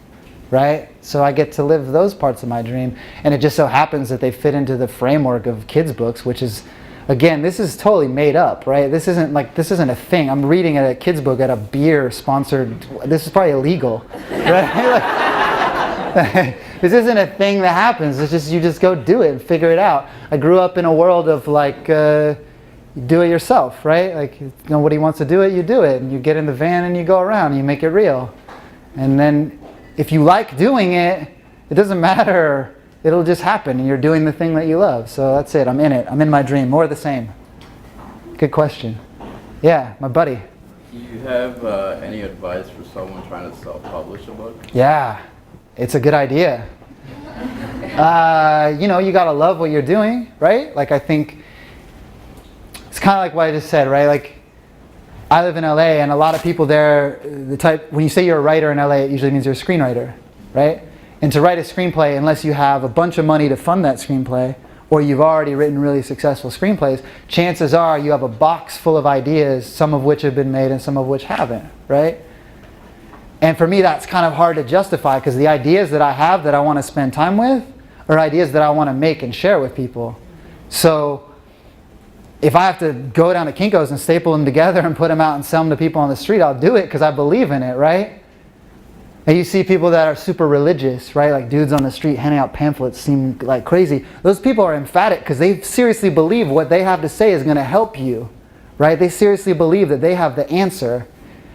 right? So I get to live those parts of my dream, and it just so happens that they fit into the framework of kids' books, which is, again, this is totally made up, right? This isn't a thing. I'm reading a kids' book at a beer sponsored. This is probably illegal, right? This isn't a thing that happens. It's just you just go do it and figure it out. I grew up in a world of like. Do it yourself, right? Like, nobody wants to do it, you do it. And you get in the van and you go around and you make it real. And then if you like doing it, it doesn't matter. It'll just happen and you're doing the thing that you love. So that's it. I'm in it. I'm in my dream. More of the same. Good question. Yeah, my buddy. Do you have any advice for someone trying to self-publish a book? Yeah, it's a good idea. You gotta love what you're doing, right? Like I think it's kind of like what I just said, right? Like, I live in LA, and a lot of people there, when you say you're a writer in LA, it usually means you're a screenwriter, right? And to write a screenplay, unless you have a bunch of money to fund that screenplay, or you've already written really successful screenplays, chances are you have a box full of ideas, some of which have been made and some of which haven't, right? And for me, that's kind of hard to justify, because the ideas that I have that I want to spend time with are ideas that I want to make and share with people. So if I have to go down to Kinko's and staple them together and put them out and sell them to people on the street, I'll do it because I believe in it, right? And you see people that are super religious, right? Like dudes on the street handing out pamphlets seem like crazy. Those people are emphatic because they seriously believe what they have to say is going to help you, right? They seriously believe that they have the answer.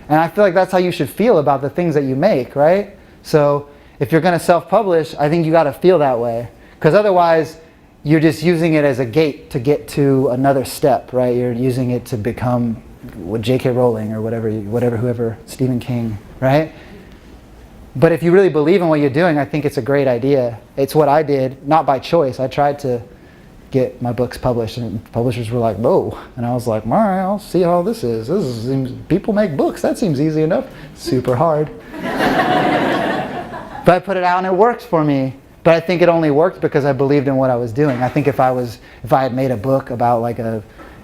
And I feel like that's how you should feel about the things that you make, right? So if you're going to self-publish, I think you got to feel that way. Because otherwise, you're just using it as a gate to get to another step, right? You're using it to become J.K. Rowling or whoever, Stephen King, right? But if you really believe in what you're doing, I think it's a great idea. It's what I did, not by choice. I tried to get my books published, and publishers were like, "Whoa!" And I was like, "All right, I'll see how this is. People make books. That seems easy enough. Super hard." But I put it out and it worked for me. But I think it only worked because I believed in what I was doing. I think if I had made a book about like a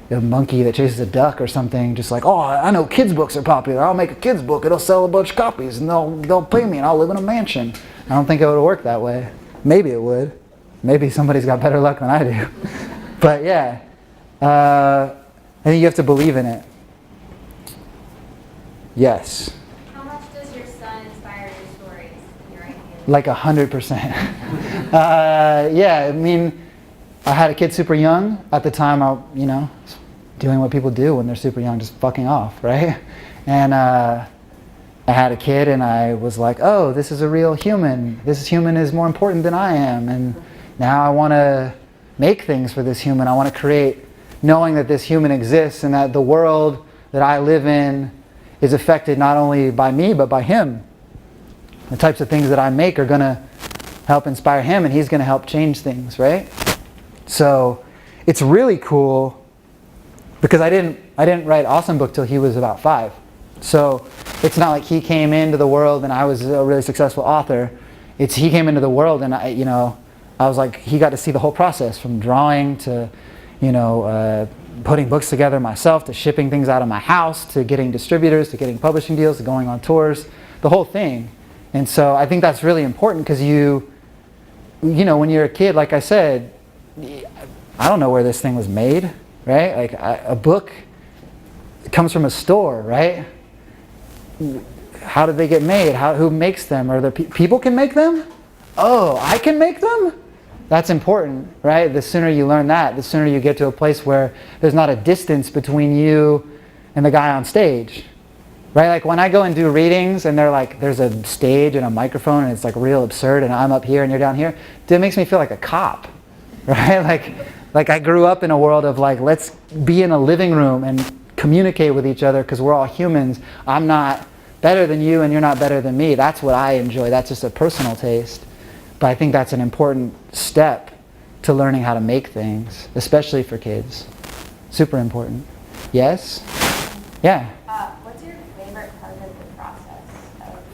monkey that chases a duck or something, just like, oh, I know kids' books are popular. I'll make a kids' book. It'll sell a bunch of copies, and they'll pay me, and I'll live in a mansion. I don't think it would work that way. Maybe it would. Maybe somebody's got better luck than I do. But yeah, I think you have to believe in it. Yes. How much does your son inspire your stories in your writing? Like 100%. Yeah, I mean, I had a kid super young. At the time, doing what people do when they're super young, just fucking off, right? And I had a kid and I was like, oh, this is a real human. This human is more important than I am. And now I want to make things for this human. I want to create, knowing that this human exists and that the world that I live in is affected not only by me, but by him. The types of things that I make are going to help inspire him, and he's going to help change things, right? So it's really cool because I didn't write Awesome Book till he was about 5. So it's not like he came into the world and I was a really successful author. It's he came into the world and I was like, he got to see the whole process from drawing to, putting books together myself, to shipping things out of my house, to getting distributors, to getting publishing deals, to going on tours, the whole thing. And so I think that's really important because when you're a kid, like I said, I don't know where this thing was made, right? Like a book comes from a store, right? How did they get made? Who makes them? Are there people can make them? Oh, I can make them? That's important, right? The sooner you learn that, the sooner you get to a place where there's not a distance between you and the guy on stage, right? Like when I go and do readings and they're like, there's a stage and a microphone and it's like real absurd and I'm up here and you're down here, it makes me feel like a cop, right? Like I grew up in a world of like, let's be in a living room and communicate with each other because we're all humans. I'm not better than you and you're not better than me. That's what I enjoy. That's just a personal taste. But I think that's an important step to learning how to make things, especially for kids. Super important. Yes? Yeah? What's your favorite part of the process?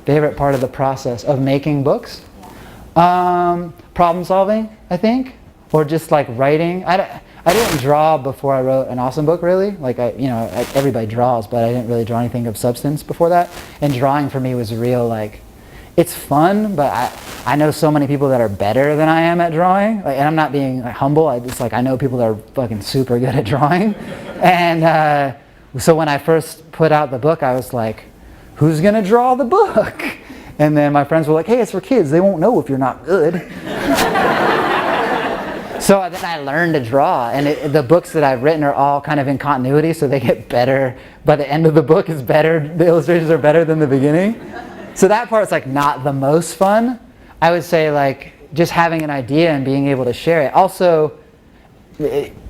Favorite part of the process of making books? Yeah. Problem solving, I think. Or just like writing. I didn't draw before I wrote an Awesome Book, really. Like everybody draws, but I didn't really draw anything of substance before that. And drawing for me was real, like, it's fun, but I know so many people that are better than I am at drawing. Like, and I'm not being humble. I know people that are fucking super good at drawing. And so when I first put out the book, I was like, who's gonna draw the book? And then my friends were like, hey, it's for kids. They won't know if you're not good. So then I learned to draw, and the books that I've written are all kind of in continuity, so they get better. By the end of the book is better. The illustrations are better than the beginning. So that part's like not the most fun. I would say like just having an idea and being able to share it. Also,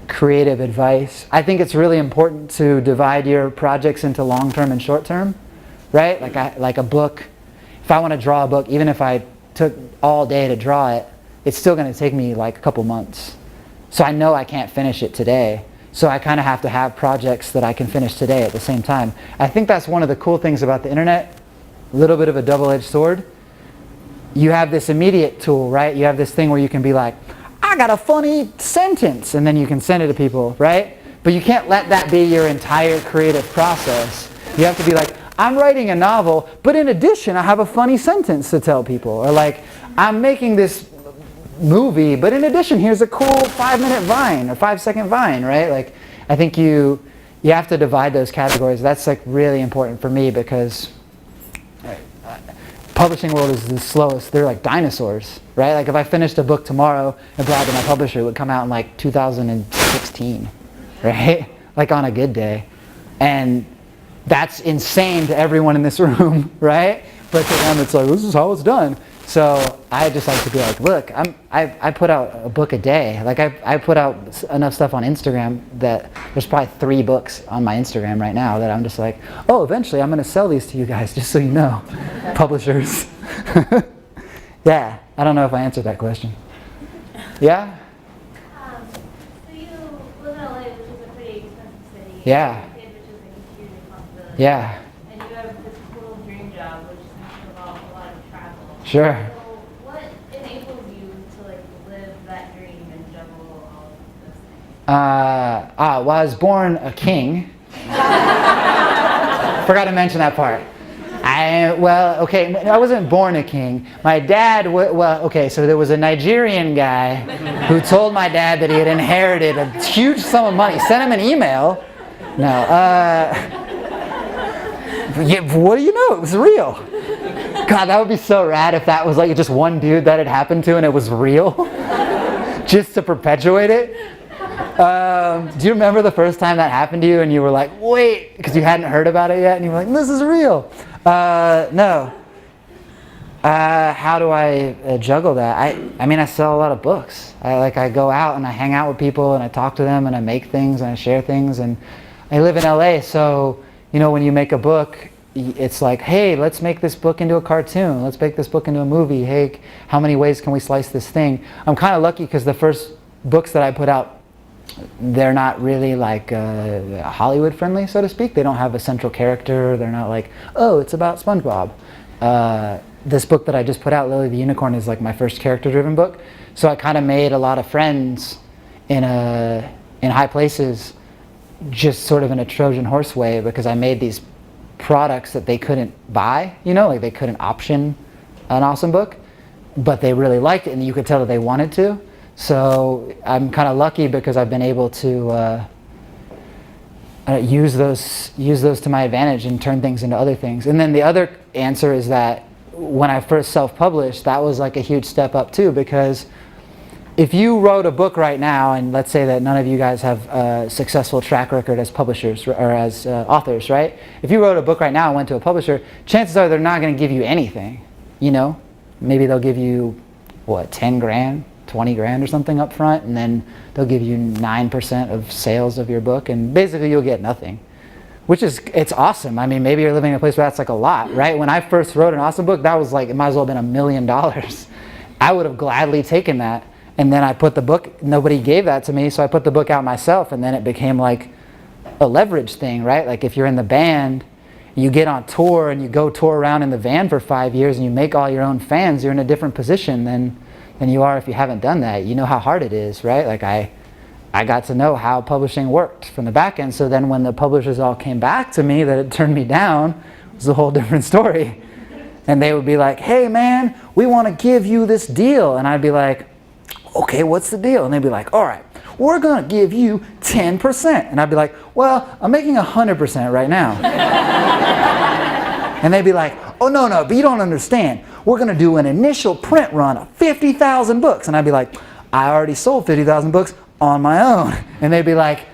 creative advice. I think it's really important to divide your projects into long-term and short-term, right? Like a book. If I want to draw a book, even if I took all day to draw it, it's still going to take me like a couple months. So I know I can't finish it today. So I kind of have to have projects that I can finish today at the same time. I think that's one of the cool things about the internet. A little bit of a double-edged sword. You have this immediate tool, right? You have this thing where you can be like, I got a funny sentence, and then you can send it to people, right? But you can't let that be your entire creative process. You have to be like, I'm writing a novel, but in addition, I have a funny sentence to tell people. Or like, I'm making this movie, but in addition, here's a cool 5-minute Vine or 5-second Vine, right? Like, I think you have to divide those categories. That's like really important for me because publishing world is the slowest. They're like dinosaurs, right? Like if I finished a book tomorrow and brought it to my publisher, it would come out in like 2016, right? Like on a good day. And that's insane to everyone in this room, right? But to them, it's like, this is how it's done. So I just like to be like, look, I put out a book a day. Like I put out enough stuff on Instagram that there's probably 3 books on my Instagram right now that I'm just like, oh, eventually I'm going to sell these to you guys, just so you know, publishers. Yeah, I don't know if I answered that question. Yeah? So you live in LA, which is a pretty expensive city. Yeah. Which is a huge responsibility. Yeah. And you have this cool dream job, which involves a lot of travel. Sure. So what enables you to like live that dream and juggle all of those things? Well, I was born a king. Forgot to mention that part. I wasn't born a king. My dad, so there was a Nigerian guy who told my dad that he had inherited a huge sum of money. Sent him an email. No. What do you know? It was real. God, that would be so rad if that was like just one dude that had happened to and it was real. Just to perpetuate it. Do you remember the first time that happened to you and you were like, wait, because you hadn't heard about it yet and you were like, this is real. No. How do I juggle that? I sell a lot of books. I go out and I hang out with people and I talk to them and I make things and I share things, and I live in LA, so when you make a book, it's like, hey, let's make this book into a cartoon. Let's make this book into a movie. Hey, how many ways can we slice this thing? I'm kind of lucky because the first books that I put out, they're not really like Hollywood friendly, so to speak. They don't have a central character. They're not like, oh, it's about SpongeBob. This book that I just put out, Lily the Unicorn, is like my first character-driven book. So I kind of made a lot of friends in high places, just sort of in a Trojan horse way, because I made these products that they couldn't buy, you know, like they couldn't option an awesome book, but they really liked it, and you could tell that they wanted to. So I'm kind of lucky because I've been able to use those to my advantage and turn things into other things. And then the other answer is that when I first self-published, that was like a huge step up too, because if you wrote a book right now, and let's say that none of you guys have a successful track record as publishers or as authors, right? If you wrote a book right now and went to a publisher, chances are they're not going to give you anything, you know? Maybe they'll give you, what, 10 grand, 20 grand or something up front, and then they'll give you 9% of sales of your book, and basically you'll get nothing. Which is, it's awesome. I mean, maybe you're living in a place where that's like a lot, right? When I first wrote an awesome book, that was like, it might as well have been $1 million. I would have gladly taken that. And then I put the book, nobody gave that to me, so I put the book out myself, and then it became like a leverage thing, right? Like if you're in the band, you get on tour and you go tour around in the van for 5 years and you make all your own fans, you're in a different position than you are if you haven't done that. You know how hard it is, right? Like I got to know how publishing worked from the back end, so then when the publishers all came back to me that it turned me down, it was a whole different story. And they would be like, hey man, we want to give you this deal. And I'd be like, okay, what's the deal? And they'd be like, all right, we're going to give you 10%. And I'd be like, well, I'm making 100% right now. And they'd be like, oh, no, but you don't understand. We're going to do an initial print run of 50,000 books. And I'd be like, I already sold 50,000 books on my own. And they'd be like,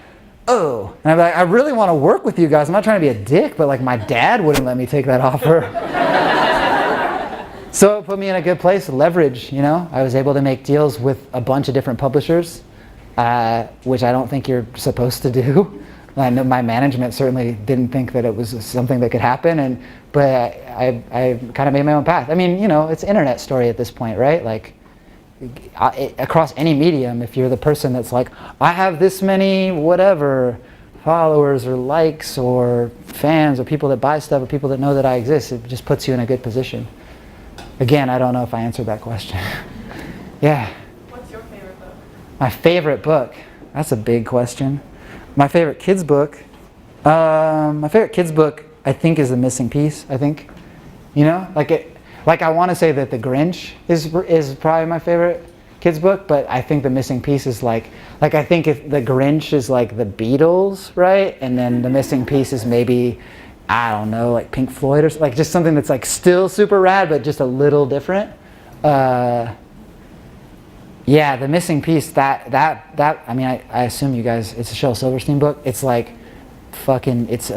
oh. And I'd be like, I really want to work with you guys. I'm not trying to be a dick, but like my dad wouldn't let me take that offer. So it put me in a good place to leverage, you know. I was able to make deals with a bunch of different publishers, which I don't think you're supposed to do. I know my management certainly didn't think that it was something that could happen, but I kind of made my own path. I mean, you know, it's an internet story at this point, right? Like, across any medium, if you're the person that's like, I have this many whatever followers or likes or fans or people that buy stuff or people that know that I exist, it just puts you in a good position. Again, I don't know if I answered that question. Yeah. What's your favorite book? My favorite book? That's a big question. My favorite kids book? I think is The Missing Piece, I think. You know? Like I want to say that The Grinch is probably my favorite kids book, but I think The Missing Piece is like I think if The Grinch is like the Beatles, right? And then The Missing Piece is maybe, I don't know, like Pink Floyd or like just something that's like still super rad, but just a little different. Yeah, The Missing Piece, that I mean, I assume you guys, it's a Shel Silverstein book. It's like fucking, it's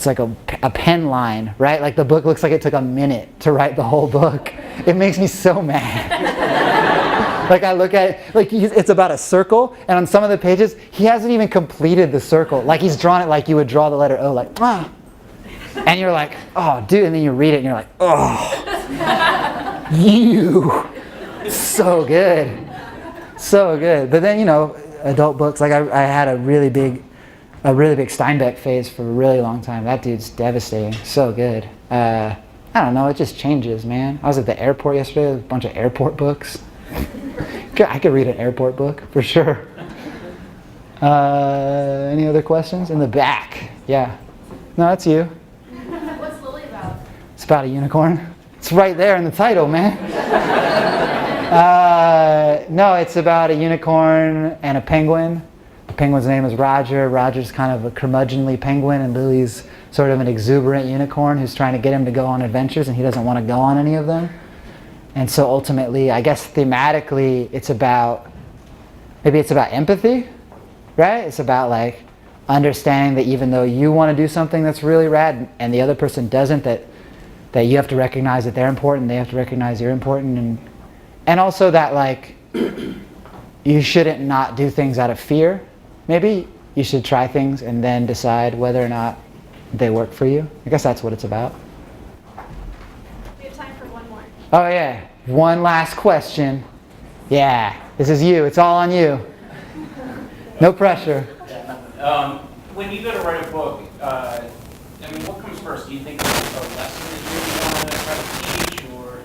like a pen line, right? Like the book looks like it took a minute to write the whole book. It makes me so mad. Like I look at it, like it's about a circle, and on some of the pages, he hasn't even completed the circle. Like he's drawn it like you would draw the letter O, like, ah. And you're like, oh, dude, and then you read it and you're like, oh, you, so good. So good. But then, you know, adult books, like I had a really big Steinbeck phase for a really long time. That dude's devastating. So good. I don't know, it just changes, man. I was at the airport yesterday, a bunch of airport books. I could read an airport book, for sure. Any other questions? In the back. Yeah. No, that's you. What's Lily about? It's about a unicorn. It's right there in the title, man. No, it's about a unicorn and a penguin. The penguin's name is Roger. Roger's kind of a curmudgeonly penguin, and Lily's sort of an exuberant unicorn who's trying to get him to go on adventures, and he doesn't want to go on any of them. And so ultimately, I guess thematically, it's about empathy, right? It's about like understanding that even though you want to do something that's really rad and the other person doesn't, that you have to recognize that they're important, they have to recognize you're important, and also that like you shouldn't not do things out of fear. Maybe you should try things and then decide whether or not they work for you. I guess that's what it's about. We have time for one more. Oh yeah, one last question. Yeah, this is you. It's all on you. No pressure. When you go to write a book, I mean, what comes first? Do you think it's a lesson that you really want to try to teach, or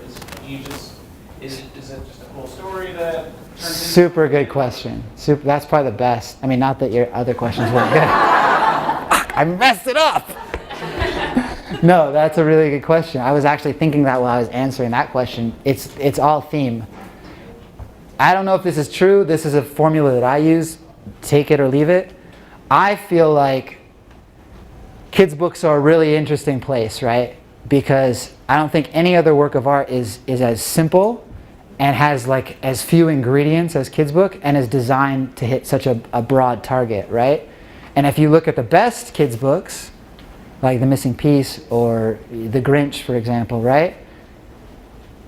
is it just a cool story that turns into... Super good question. That's probably the best. I mean, not that your other questions weren't good. I messed it up. No, that's a really good question. I was actually thinking that while I was answering that question. It's all theme. I don't know if this is true. This is a formula that I use. Take it or leave it. I feel like kids' books are a really interesting place, right? Because I don't think any other work of art is as simple and has like as few ingredients as kids' book and is designed to hit such a broad target, right? And if you look at the best kids' books, like The Missing Piece or The Grinch, for example, right?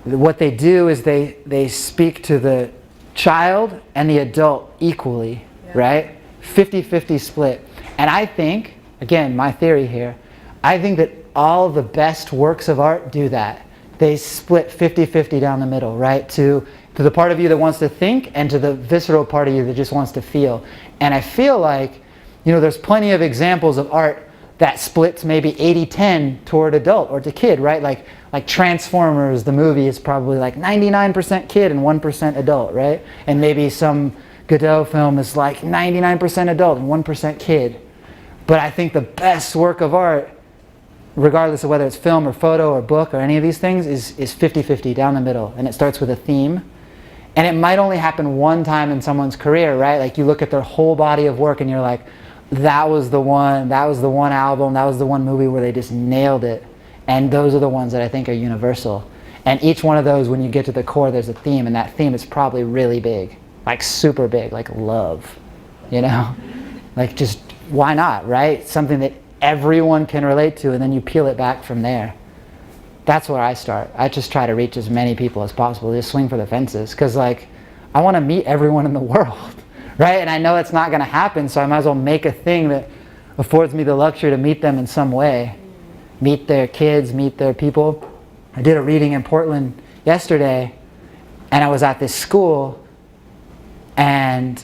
What they do is they speak to the child and the adult equally, right? 50-50 split. And I think, again, my theory here, I think that all the best works of art do that. They split 50-50 down the middle, right? To the part of you that wants to think and to the visceral part of you that just wants to feel. And I feel like, you know, there's plenty of examples of art that splits maybe 80-10 toward adult or to kid, right? Like Transformers, the movie, is probably like 99% kid and 1% adult, right? And maybe some Godot film is like 99% adult and 1% kid. But I think the best work of art, regardless of whether it's film or photo or book or any of these things, is 50-50 down the middle. And it starts with a theme. And it might only happen one time in someone's career, right? Like you look at their whole body of work and you're like, that was the one album, that was the one movie where they just nailed it. And those are the ones that I think are universal. And each one of those, when you get to the core, there's a theme, and that theme is probably really big. Like super big, like love, you know? Like just, why not, right? Something that everyone can relate to, and then you peel it back from there. That's where I start. I just try to reach as many people as possible, just swing for the fences, because like, I want to meet everyone in the world, right? And I know it's not going to happen, so I might as well make a thing that affords me the luxury to meet them in some way. Meet their kids, meet their people. I did a reading in Portland yesterday, and I was at this school, and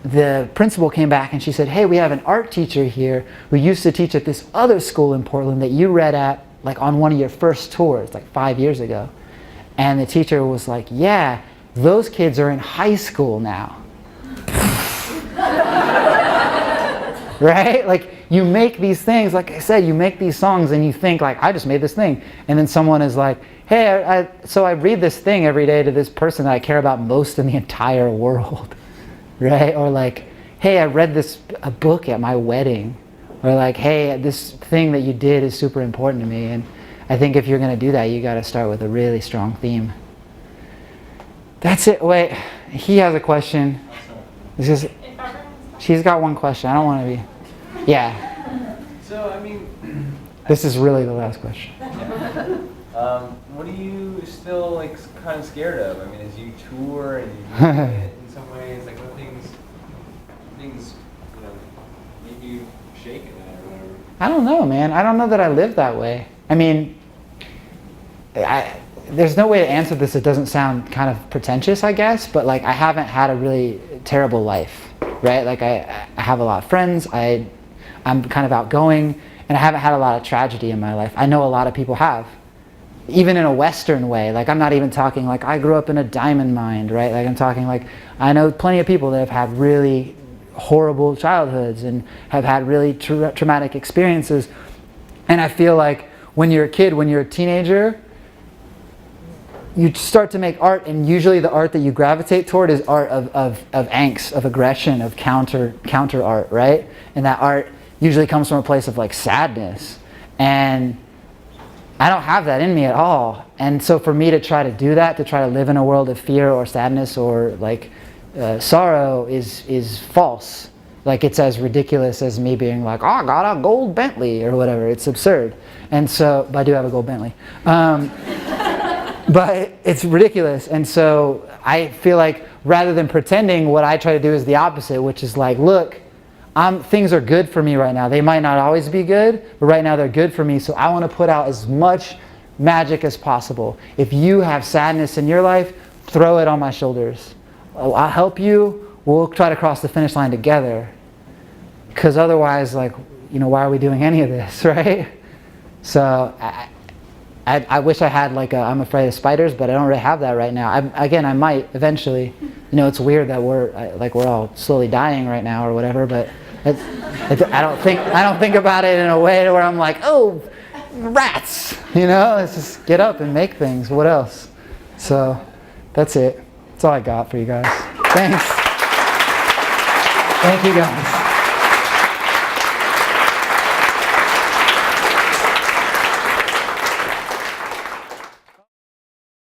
the principal came back and she said, hey, we have an art teacher here who used to teach at this other school in Portland that you read at like on one of your first tours like 5 years ago. And the teacher was like, yeah, those kids are in high school now. Right? Like you make these things, like I said, you make these songs and you think like, I just made this thing. And then someone is like, hey, so I read this thing every day to this person that I care about most in the entire world. Right? Or like, hey, I read a book at my wedding. Or like, hey, this thing that you did is super important to me. And I think if you're going to do that, you got to start with a really strong theme. That's it. Wait, he has a question. She's got one question. I don't want to be... Yeah. So, I mean... This is really the last question. What are you still, like, kind of scared of? I mean, as you tour and you do it in some ways, like, what things, you know, make you shake at that or whatever? I don't know, man. I don't know that I live that way. I mean, there's no way to answer this that doesn't sound kind of pretentious, I guess, but, like, I haven't had a really terrible life, right? Like, I have a lot of friends. I'm kind of outgoing, and I haven't had a lot of tragedy in my life. I know a lot of people have. Even in a Western way, like I'm not even talking like I grew up in a diamond mine, right? Like I'm talking like I know plenty of people that have had really horrible childhoods and have had really traumatic experiences. And I feel like when you're a kid, when you're a teenager, you start to make art, and usually the art that you gravitate toward is art of angst, of aggression, of counter art, right? And that art usually comes from a place of like sadness. And I don't have that in me at all. And so for me to try to do that, to try to live in a world of fear or sadness or like sorrow is false. Like it's as ridiculous as me being like, oh, I got a gold Bentley or whatever. It's absurd. And so, but I do have a gold Bentley. But it's ridiculous. And so I feel like rather than pretending, what I try to do is the opposite, which is like, look, things are good for me right now. They might not always be good, but right now they're good for me. So I want to put out as much magic as possible. If you have sadness in your life, throw it on my shoulders. I'll help you. We'll try to cross the finish line together. Because otherwise, like, why are we doing any of this, right? So I wish I had like I'm afraid of spiders, but I don't really have that right now. I might eventually. It's weird that we're all slowly dying right now or whatever, but I don't think about it in a way where I'm like, oh, rats. Let's just get up and make things. What else? So that's it. That's all I got for you guys. Thanks. Thank you guys.